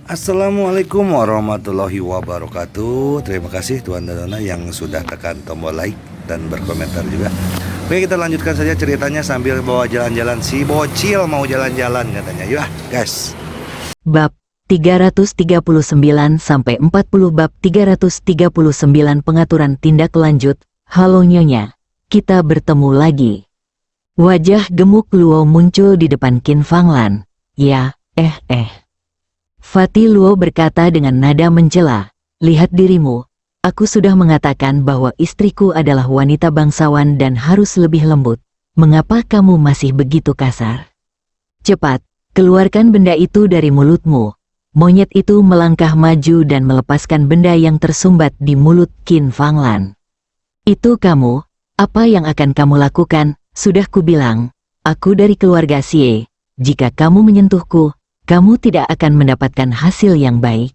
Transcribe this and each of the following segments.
Assalamualaikum warahmatullahi wabarakatuh. Terima kasih Tuan dan Nona yang sudah tekan tombol like dan berkomentar juga. Oke, kita lanjutkan saja ceritanya sambil bawa jalan-jalan. Si bocil mau jalan-jalan katanya. Yuk guys. Bab 339 sampai 40 bab 339 pengaturan tindak lanjut. Halo Nyonya, kita bertemu lagi. Wajah gemuk Luo muncul di depan Qin Fanglan. Ya, Fatih Luo berkata dengan nada mencela, lihat dirimu, aku sudah mengatakan bahwa istriku adalah wanita bangsawan dan harus lebih lembut. Mengapa kamu masih begitu kasar? Cepat, keluarkan benda itu dari mulutmu. Monyet itu melangkah maju dan melepaskan benda yang tersumbat di mulut Qin Fanglan. Itu kamu, apa yang akan kamu lakukan? Sudah kubilang, aku dari keluarga Xie, jika kamu menyentuhku, kamu tidak akan mendapatkan hasil yang baik.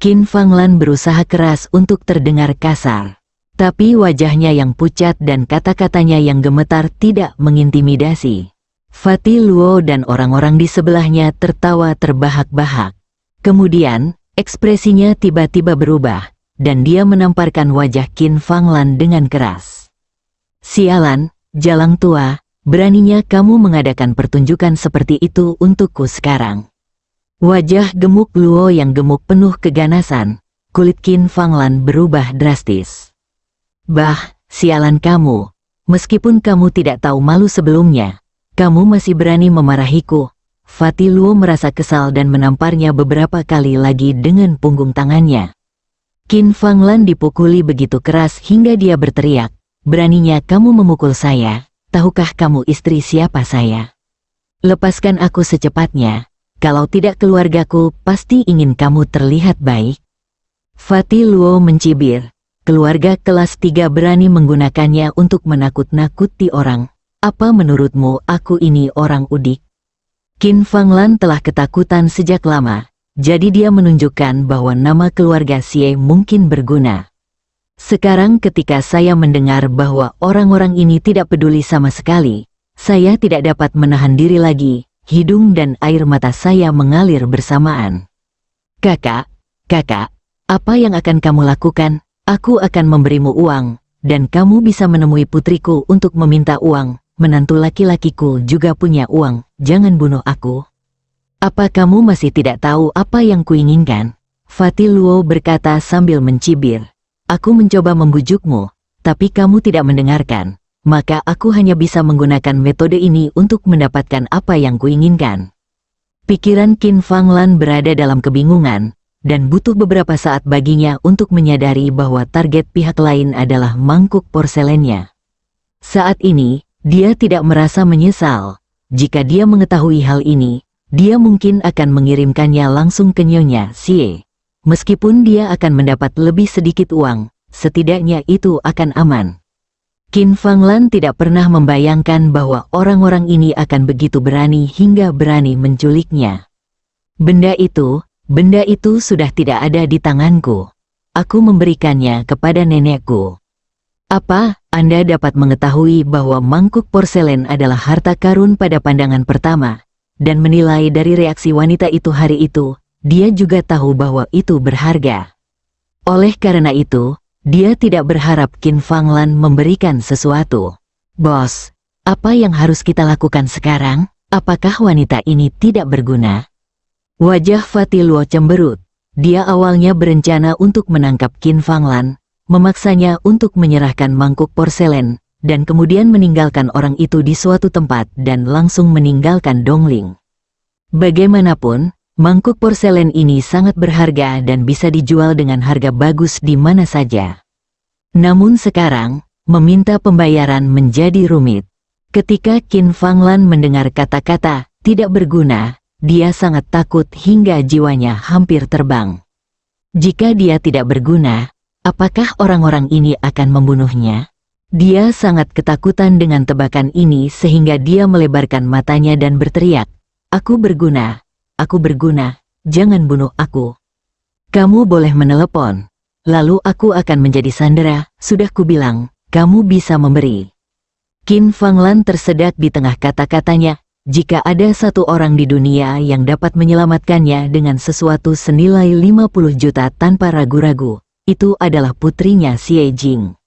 Qin Fanglan berusaha keras untuk terdengar kasar. Tapi wajahnya yang pucat dan kata-katanya yang gemetar tidak mengintimidasi. Fatih Luo dan orang-orang di sebelahnya tertawa terbahak-bahak. Kemudian, ekspresinya tiba-tiba berubah, dan dia menamparkan wajah Qin Fanglan dengan keras. Sialan, jalang tua. Beraninya kamu mengadakan pertunjukan seperti itu untukku sekarang. Wajah gemuk Luo yang gemuk penuh keganasan, kulit Qin Fanglan berubah drastis. Bah, sialan kamu, meskipun kamu tidak tahu malu sebelumnya, kamu masih berani memarahiku. Fatih Luo merasa kesal dan menamparnya beberapa kali lagi dengan punggung tangannya. Qin Fanglan dipukuli begitu keras hingga dia berteriak, beraninya kamu memukul saya? Tahukah kamu istri siapa saya? Lepaskan aku secepatnya, kalau tidak keluargaku pasti ingin kamu terlihat baik. Fatih Luo mencibir, keluarga kelas 3 berani menggunakannya untuk menakut-nakuti orang. Apa menurutmu aku ini orang udik? Qin Fanglan telah ketakutan sejak lama, jadi dia menunjukkan bahwa nama keluarga Xie mungkin berguna. Sekarang ketika saya mendengar bahwa orang-orang ini tidak peduli sama sekali, saya tidak dapat menahan diri lagi, hidung dan air mata saya mengalir bersamaan. Kakak, apa yang akan kamu lakukan? Aku akan memberimu uang, dan kamu bisa menemui putriku untuk meminta uang. Menantu laki-lakiku juga punya uang, jangan bunuh aku. Apa kamu masih tidak tahu apa yang kuinginkan? Fatih Luo berkata sambil mencibir. Aku mencoba membujukmu, tapi kamu tidak mendengarkan, maka aku hanya bisa menggunakan metode ini untuk mendapatkan apa yang kuinginkan. Pikiran Qin Fanglan berada dalam kebingungan, dan butuh beberapa saat baginya untuk menyadari bahwa target pihak lain adalah mangkuk porselennya. Saat ini, dia tidak merasa menyesal. Jika dia mengetahui hal ini, dia mungkin akan mengirimkannya langsung ke Nyonya Xie. Meskipun dia akan mendapat lebih sedikit uang, setidaknya itu akan aman. Qin Fanglan tidak pernah membayangkan bahwa orang-orang ini akan begitu berani hingga berani menculiknya. Benda itu sudah tidak ada di tanganku. Aku memberikannya kepada nenekku. Apa, Anda dapat mengetahui bahwa mangkuk porselen adalah harta karun pada pandangan pertama, dan menilai dari reaksi wanita itu hari itu, dia juga tahu bahwa itu berharga. Oleh karena itu, dia tidak berharap Qin Fanglan memberikan sesuatu. Bos, apa yang harus kita lakukan sekarang? Apakah wanita ini tidak berguna? Wajah Fatih Luo cemberut. Dia awalnya berencana untuk menangkap Qin Fanglan, memaksanya untuk menyerahkan mangkuk porselen, dan kemudian meninggalkan orang itu di suatu tempat dan langsung meninggalkan Dongling. Bagaimanapun, mangkuk porselen ini sangat berharga dan bisa dijual dengan harga bagus di mana saja. Namun sekarang, meminta pembayaran menjadi rumit. Ketika Qin Fanglan mendengar kata-kata tidak berguna, dia sangat takut hingga jiwanya hampir terbang. Jika dia tidak berguna, apakah orang-orang ini akan membunuhnya? Dia sangat ketakutan dengan tebakan ini sehingga dia melebarkan matanya dan berteriak, Aku berguna, jangan bunuh aku. Kamu boleh menelepon, lalu aku akan menjadi sandera, sudah kubilang, kamu bisa memberi. Qin Fanglan tersedak di tengah kata-katanya, jika ada satu orang di dunia yang dapat menyelamatkannya dengan sesuatu senilai 50 juta tanpa ragu-ragu, itu adalah putrinya Xie Jing.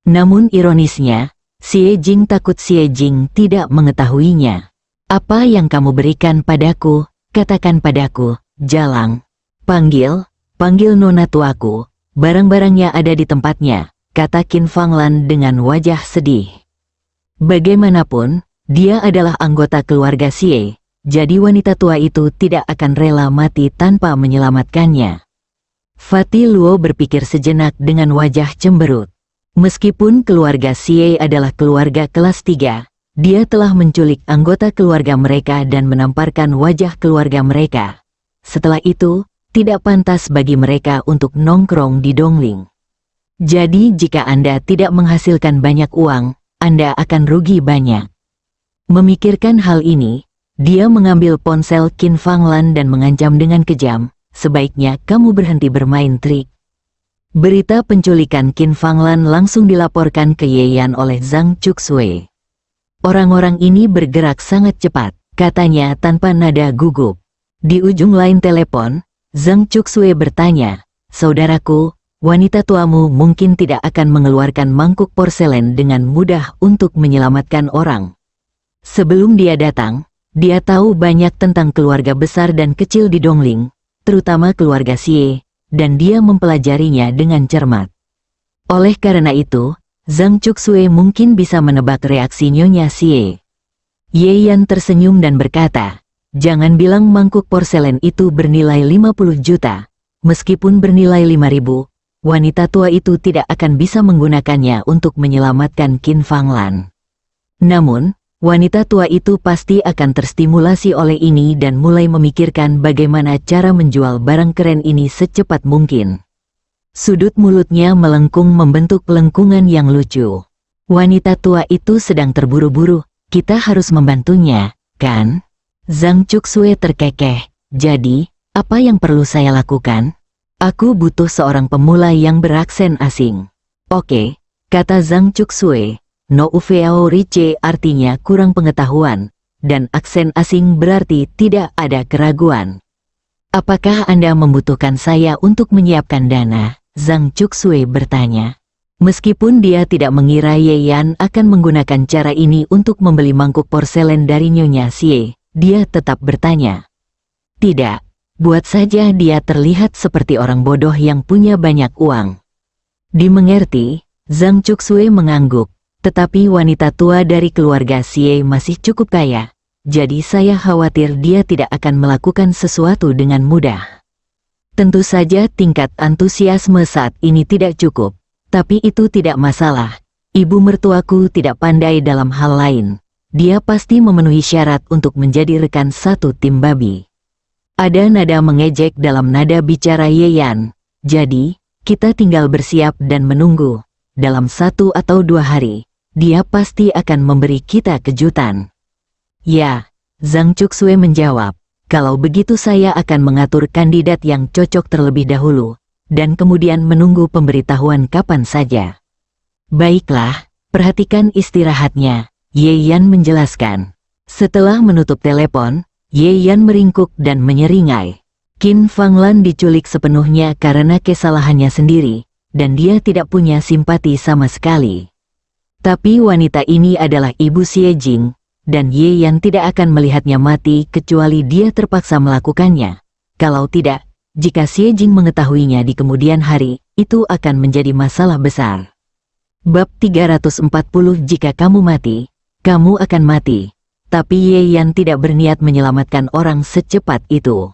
Namun ironisnya, Xie Jing takut Xie Jing tidak mengetahuinya. Apa yang kamu berikan padaku, katakan padaku, Jalang. Panggil nona tuaku, barang-barangnya ada di tempatnya, kata Qin Fanglan dengan wajah sedih. Bagaimanapun, dia adalah anggota keluarga Xie, jadi wanita tua itu tidak akan rela mati tanpa menyelamatkannya. Fatih Luo berpikir sejenak dengan wajah cemberut. Meskipun keluarga Xie adalah keluarga kelas 3, dia telah menculik anggota keluarga mereka dan menamparkan wajah keluarga mereka. Setelah itu, tidak pantas bagi mereka untuk nongkrong di Dongling. Jadi jika Anda tidak menghasilkan banyak uang, Anda akan rugi banyak. Memikirkan hal ini, dia mengambil ponsel Qin Fanglan dan mengancam dengan kejam, sebaiknya kamu berhenti bermain trik. Berita penculikan Qin Fanglan langsung dilaporkan ke Ye Yan oleh Zhang Chuxue. Orang-orang ini bergerak sangat cepat, katanya tanpa nada gugup. Di ujung lain telepon, Zhang Chuxue bertanya, saudaraku, wanita tuamu mungkin tidak akan mengeluarkan mangkuk porselen dengan mudah untuk menyelamatkan orang. Sebelum dia datang, dia tahu banyak tentang keluarga besar dan kecil di Dongling, terutama keluarga Xie, dan dia mempelajarinya dengan cermat. Oleh karena itu, Zhang Chuxue mungkin bisa menebak reaksi Nyonya Xie. Ye Yan tersenyum dan berkata, jangan bilang mangkuk porselen itu bernilai 50 juta. Meskipun bernilai 5.000, wanita tua itu tidak akan bisa menggunakannya untuk menyelamatkan Qin Fanglan. Namun, wanita tua itu pasti akan terstimulasi oleh ini dan mulai memikirkan bagaimana cara menjual barang keren ini secepat mungkin. Sudut mulutnya melengkung membentuk lengkungan yang lucu. Wanita tua itu sedang terburu-buru, kita harus membantunya, kan? Zhang Chuxue terkekeh, jadi, apa yang perlu saya lakukan? Aku butuh seorang pemula yang beraksen asing. Oke, kata Zhang Chuxue. No ufeo riche artinya kurang pengetahuan, dan aksen asing berarti tidak ada keraguan. Apakah Anda membutuhkan saya untuk menyiapkan dana? Zhang Chuxue bertanya. Meskipun dia tidak mengira Ye Yan akan menggunakan cara ini untuk membeli mangkuk porselen dari Nyonya Xie, dia tetap bertanya. Tidak, buat saja dia terlihat seperti orang bodoh yang punya banyak uang. Dimengerti, Zhang Chuxue mengangguk. Tetapi wanita tua dari keluarga Xie masih cukup kaya, jadi saya khawatir dia tidak akan melakukan sesuatu dengan mudah. Tentu saja tingkat antusiasme saat ini tidak cukup, tapi itu tidak masalah. Ibu mertuaku tidak pandai dalam hal lain. Dia pasti memenuhi syarat untuk menjadi rekan satu tim babi. Ada nada mengejek dalam nada bicara Ye Yan, jadi, kita tinggal bersiap dan menunggu. Dalam 1 atau 2 hari. Dia pasti akan memberi kita kejutan. Ya, Zhang Chuxue menjawab, kalau begitu saya akan mengatur kandidat yang cocok terlebih dahulu, dan kemudian menunggu pemberitahuan kapan saja. Baiklah, perhatikan istirahatnya, Ye Yan menjelaskan. Setelah menutup telepon, Ye Yan meringkuk dan menyeringai. Qin Fanglan diculik sepenuhnya karena kesalahannya sendiri, dan dia tidak punya simpati sama sekali. Tapi wanita ini adalah ibu Xie Jing, dan Ye Yan tidak akan melihatnya mati kecuali dia terpaksa melakukannya. Kalau tidak, jika Xie Jing mengetahuinya di kemudian hari, itu akan menjadi masalah besar. Bab 340 Jika kamu mati, kamu akan mati. Tapi Ye Yan tidak berniat menyelamatkan orang secepat itu.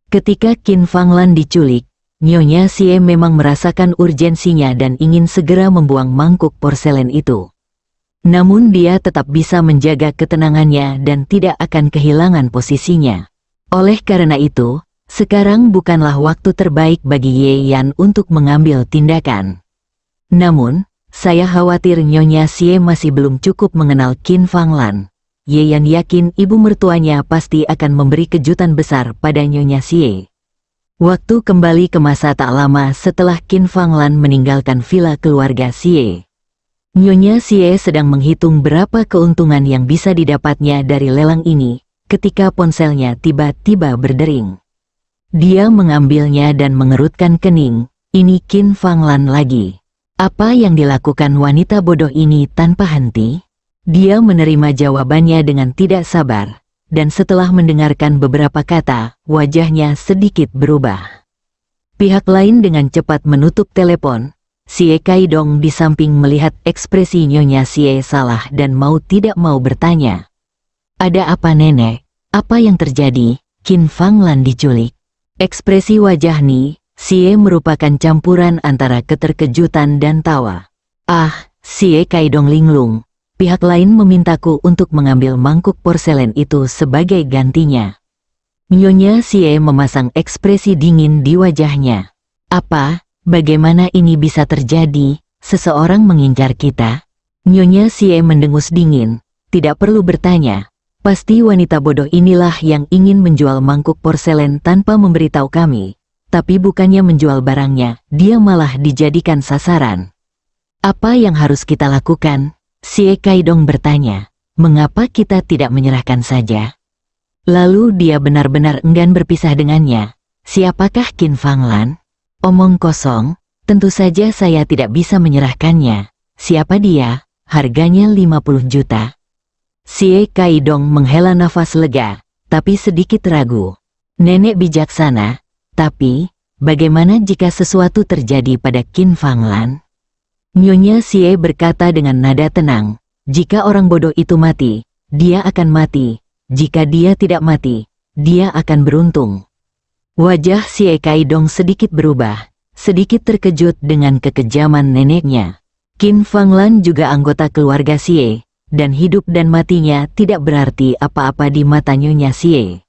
Ketika Qin Fanglan diculik, Nyonya Xie memang merasakan urgensinya dan ingin segera membuang mangkuk porselen itu. Namun dia tetap bisa menjaga ketenangannya dan tidak akan kehilangan posisinya. Oleh karena itu, sekarang bukanlah waktu terbaik bagi Ye Yan untuk mengambil tindakan. Namun, saya khawatir Nyonya Xie masih belum cukup mengenal Qin Fanglan. Ye Yan yakin ibu mertuanya pasti akan memberi kejutan besar pada Nyonya Xie. Waktu kembali ke masa tak lama setelah Qin Fanglan meninggalkan villa keluarga Xie. Nyonya Xie sedang menghitung berapa keuntungan yang bisa didapatnya dari lelang ini, ketika ponselnya tiba-tiba berdering. Dia mengambilnya dan mengerutkan kening. Ini Qin Fanglan lagi. Apa yang dilakukan wanita bodoh ini tanpa henti? Dia menerima jawabannya dengan tidak sabar, dan setelah mendengarkan beberapa kata, wajahnya sedikit berubah. Pihak lain dengan cepat menutup telepon. Xie Kaidong di samping melihat ekspresi Nyonya Xie salah dan mau tidak mau bertanya. Ada apa nenek? Apa yang terjadi? Qin Fanglan diculik. Ekspresi wajah Ni Xie merupakan campuran antara keterkejutan dan tawa. Ah, Xie Kaidong linglung. Pihak lain memintaku untuk mengambil mangkuk porselen itu sebagai gantinya. Nyonya Xie memasang ekspresi dingin di wajahnya. Apa? Bagaimana ini bisa terjadi? Seseorang mengincar kita? Nyonya Xie mendengus dingin. Tidak perlu bertanya. Pasti wanita bodoh inilah yang ingin menjual mangkuk porselen tanpa memberitahu kami. Tapi bukannya menjual barangnya, dia malah dijadikan sasaran. Apa yang harus kita lakukan? Xie Kaidong bertanya. Mengapa kita tidak menyerahkan saja? Lalu dia benar-benar enggan berpisah dengannya. Siapakah Qin Fanglan? Omong kosong, tentu saja saya tidak bisa menyerahkannya. Siapa dia? Harganya 50 juta. Xie Kaidong menghela nafas lega, tapi sedikit ragu. Nenek bijaksana, tapi bagaimana jika sesuatu terjadi pada Qin Fanglan? Nyonya Xie berkata dengan nada tenang, jika orang bodoh itu mati, dia akan mati. Jika dia tidak mati, dia akan beruntung. Wajah Xie Kaidong sedikit berubah, sedikit terkejut dengan kekejaman neneknya. Qin Fanglan juga anggota keluarga Xie, dan hidup dan matinya tidak berarti apa-apa di mata Nyonya Xie.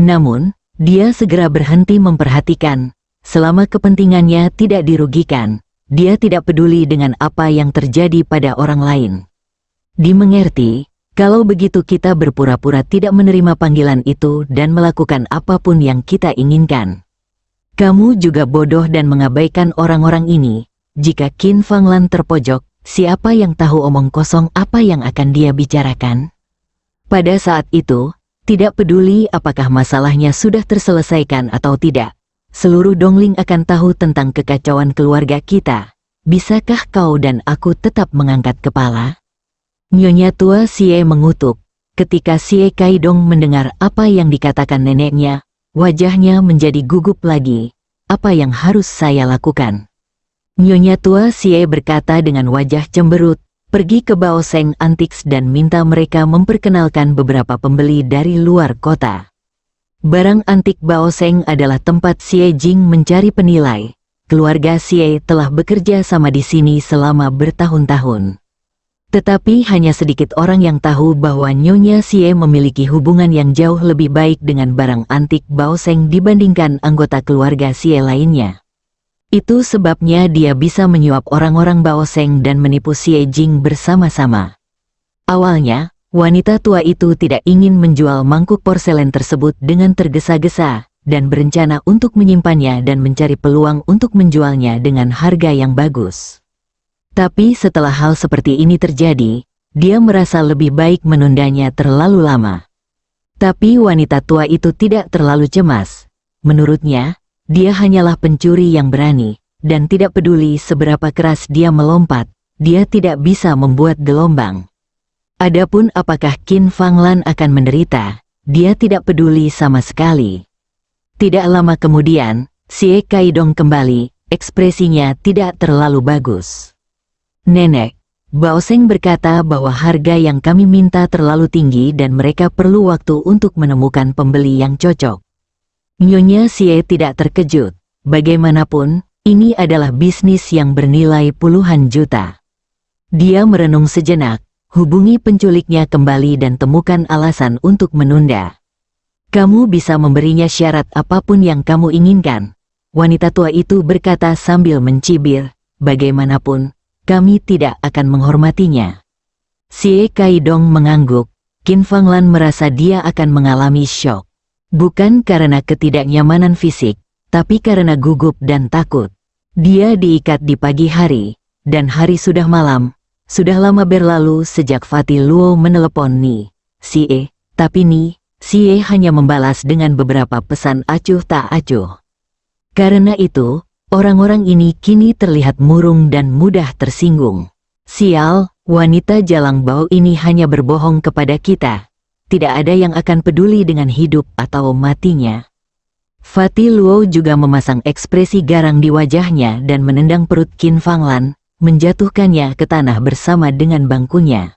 Namun, dia segera berhenti memperhatikan, selama kepentingannya tidak dirugikan, dia tidak peduli dengan apa yang terjadi pada orang lain. Dimengerti, kalau begitu kita berpura-pura tidak menerima panggilan itu dan melakukan apapun yang kita inginkan. Kamu juga bodoh dan mengabaikan orang-orang ini. Jika Qin Fanglan terpojok, siapa yang tahu omong kosong apa yang akan dia bicarakan? Pada saat itu, tidak peduli apakah masalahnya sudah terselesaikan atau tidak. Seluruh Dongling akan tahu tentang kekacauan keluarga kita. Bisakah kau dan aku tetap mengangkat kepala? Nyonya tua Xie mengutuk. Ketika Xie Kaidong mendengar apa yang dikatakan neneknya, wajahnya menjadi gugup lagi. Apa yang harus saya lakukan? Nyonya tua Xie berkata dengan wajah cemberut. Pergi ke Baoseng Antiques dan minta mereka memperkenalkan beberapa pembeli dari luar kota. Barang antik Baoseng adalah tempat Xie Jing mencari penilai. Keluarga Xie telah bekerja sama di sini selama bertahun-tahun. Tetapi hanya sedikit orang yang tahu bahwa Nyonya Xie memiliki hubungan yang jauh lebih baik dengan barang antik Baoseng dibandingkan anggota keluarga Xie lainnya. Itu sebabnya dia bisa menyuap orang-orang Baoseng dan menipu Xie Jing bersama-sama. Awalnya, wanita tua itu tidak ingin menjual mangkuk porselen tersebut dengan tergesa-gesa, dan berencana untuk menyimpannya dan mencari peluang untuk menjualnya dengan harga yang bagus. Tapi setelah hal seperti ini terjadi, dia merasa lebih baik menundanya terlalu lama. Tapi wanita tua itu tidak terlalu cemas. Menurutnya, dia hanyalah pencuri yang berani, dan tidak peduli seberapa keras dia melompat, dia tidak bisa membuat gelombang. Adapun apakah Qin Fanglan akan menderita, dia tidak peduli sama sekali. Tidak lama kemudian, Xie Kaidong kembali, ekspresinya tidak terlalu bagus. Nenek, Baoseng berkata bahwa harga yang kami minta terlalu tinggi dan mereka perlu waktu untuk menemukan pembeli yang cocok. Nyonya Xie tidak terkejut. Bagaimanapun, ini adalah bisnis yang bernilai puluhan juta. Dia merenung sejenak, hubungi penculiknya kembali dan temukan alasan untuk menunda. Kamu bisa memberinya syarat apapun yang kamu inginkan. Wanita tua itu berkata sambil mencibir, bagaimanapun, kami tidak akan menghormatinya. Xie Kaidong mengangguk. Qin Fanglan merasa dia akan mengalami syok. Bukan karena ketidaknyamanan fisik, tapi karena gugup dan takut. Dia diikat di pagi hari, dan hari sudah malam. Sudah lama berlalu sejak Fatih Luo menelepon Ni Sie, tapi Ni Sie hanya membalas dengan beberapa pesan acuh tak acuh. Karena itu, orang-orang ini kini terlihat murung dan mudah tersinggung. Sial, wanita jalang bau ini hanya berbohong kepada kita. Tidak ada yang akan peduli dengan hidup atau matinya. Fatih Luo juga memasang ekspresi garang di wajahnya dan menendang perut Qin Fanglan, menjatuhkannya ke tanah bersama dengan bangkunya.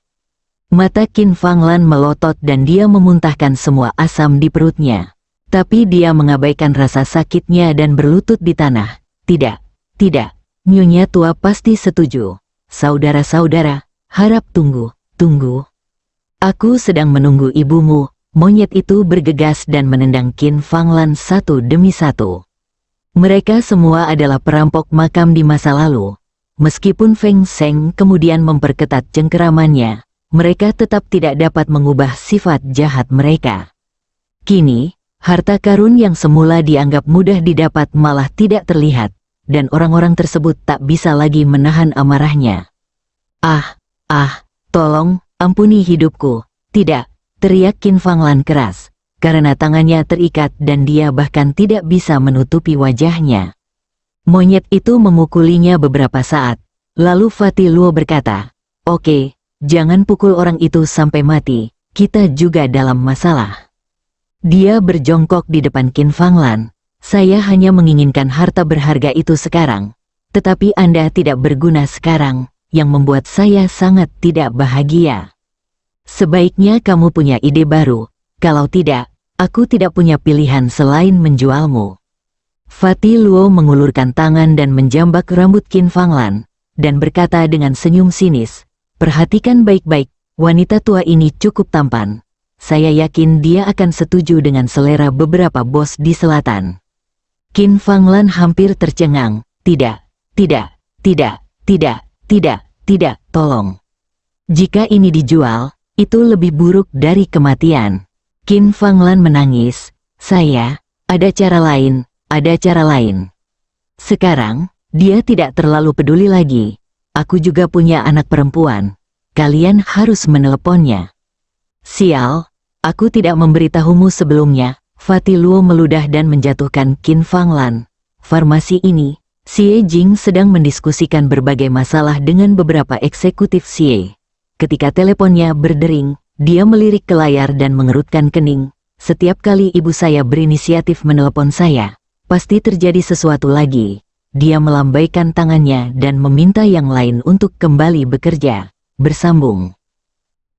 Mata Qin Fanglan melotot dan dia memuntahkan semua asam di perutnya. Tapi dia mengabaikan rasa sakitnya dan berlutut di tanah. Tidak, tidak, Nyonya tua pasti setuju. Saudara-saudara, harap tunggu. Aku sedang menunggu ibumu. Monyet itu bergegas dan menendang Qin Fanglan satu demi satu. Mereka semua adalah perampok makam di masa lalu. Meskipun Feng Sheng kemudian memperketat cengkeramannya, mereka tetap tidak dapat mengubah sifat jahat mereka. Kini, harta karun yang semula dianggap mudah didapat malah tidak terlihat, dan orang-orang tersebut tak bisa lagi menahan amarahnya. Tolong, ampuni hidupku. Tidak, teriak Qin Fanglan keras, karena tangannya terikat dan dia bahkan tidak bisa menutupi wajahnya. Monyet itu memukulinya beberapa saat, lalu Fatih Luo berkata, "Oke, jangan pukul orang itu sampai mati, kita juga dalam masalah." Dia berjongkok di depan Qin Fanglan. "Saya hanya menginginkan harta berharga itu sekarang, tetapi Anda tidak berguna sekarang, yang membuat saya sangat tidak bahagia. Sebaiknya kamu punya ide baru, kalau tidak, aku tidak punya pilihan selain menjualmu." Fatih Luo mengulurkan tangan dan menjambak rambut Qin Fanglan, dan berkata dengan senyum sinis, "Perhatikan baik-baik, wanita tua ini cukup tampan. Saya yakin dia akan setuju dengan selera beberapa bos di selatan." Qin Fanglan hampir tercengang. Tidak, tolong. Jika ini dijual, itu lebih buruk dari kematian." Qin Fanglan menangis. Ada cara lain. Sekarang, dia tidak terlalu peduli lagi. Aku juga punya anak perempuan. Kalian harus meneleponnya. Sial, aku tidak memberitahumu sebelumnya. Fatih Luo meludah dan menjatuhkan Qin Fanglan. Farmasi ini, Xie Jing sedang mendiskusikan berbagai masalah dengan beberapa eksekutif Xie. Ketika teleponnya berdering, dia melirik ke layar dan mengerutkan kening. "Setiap kali ibu saya berinisiatif menelepon saya, pasti terjadi sesuatu lagi." Dia melambaikan tangannya dan meminta yang lain untuk kembali bekerja. Bersambung.